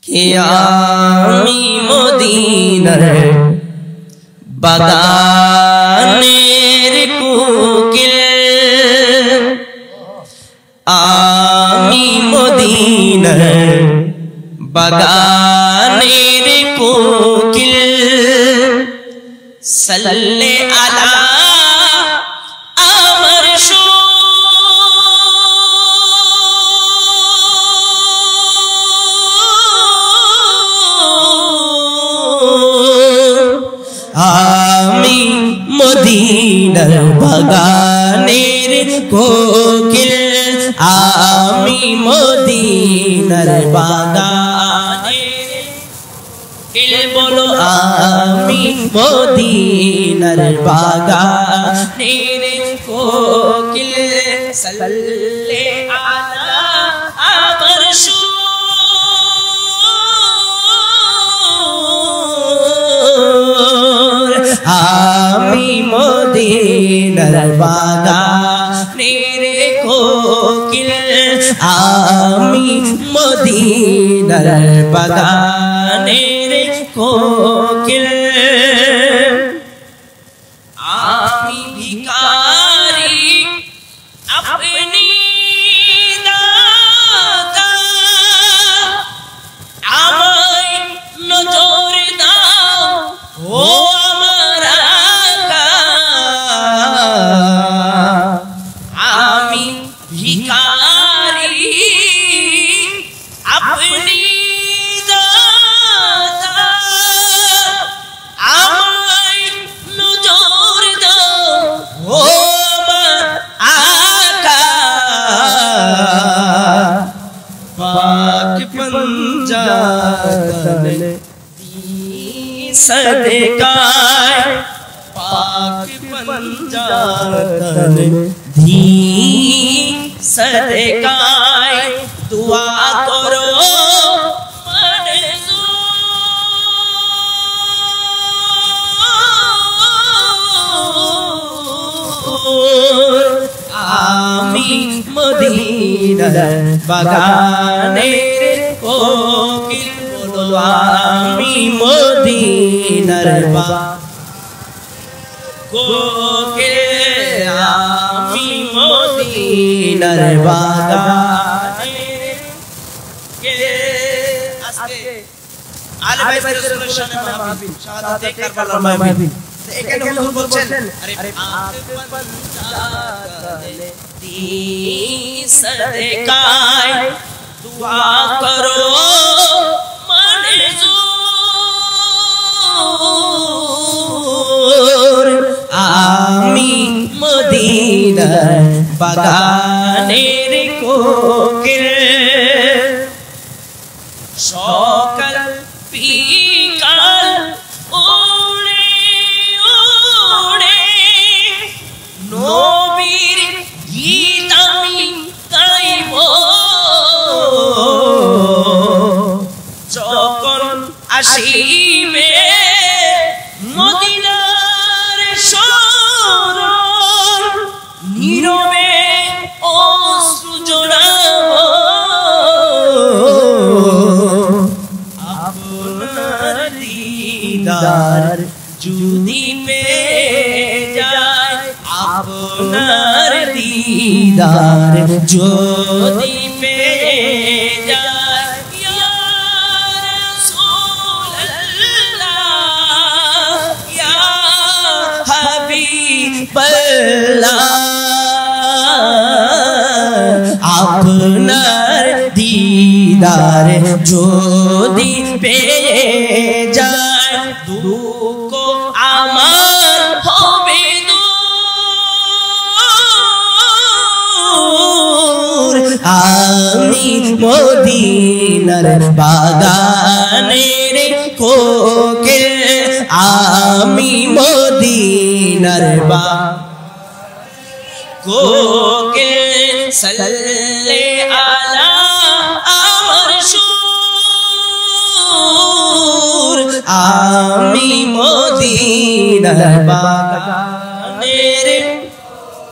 कि आमी मदीनार बागानेर कोकिल आमी मदीनार बागानेर कोकिल सल्ले अला अमर आमी मदीनार बागानेर कोकिल आमी मदीनार बागानेर कोकिल बोलो आमी मदीनार बागानेर कोकिल सल्ले अला अमर आमी मदीनार बागानेर कोकिल आमी मदीनार बागानेर कोकिल आमी भिखारी अपनी दाता आमाय नजर दाओ ओ भिखारी अपनी दाता आमाय नजर दाओ ओ आका पाक पंजातन सदकाए पाक पंजातन धी सदकाए दुआ करो आमी मदीनार बागानेर कोकिल बोलो आमी मदीनार कोकिल आमी मदीनार बागानेर আজকে আলে ভাই রাসূলের শানে মাহফিল শাহাদাতে কারবালার মাহফিল এখানে হুজুর বলছেন আরে पंजातन दी सदकाए दुआ करो मंजूर आमी मदीनार बागानेर कोकिल सकाल बिकाल उड़े उड़े नबीर गीत आमी गाइब যখন আসিবে মদিনার শরণ নীরবে অশ্রু জড়াবো আপনার দিদার যদি পেয়ে যায় আপনার দিদার যদি পেয়ে যায় ইয়া রাসূলুল্লাহ ইয়া হাবিবাল্লাহ আপনার দিদার যদি পেয়ে যায় দুঃখ আমার হবে দূর আমি মদিনার বাগানের কোকিল আমি মদিনার কোকিল সাল্লে আলা আমার সুর আমি মদিনার বাগান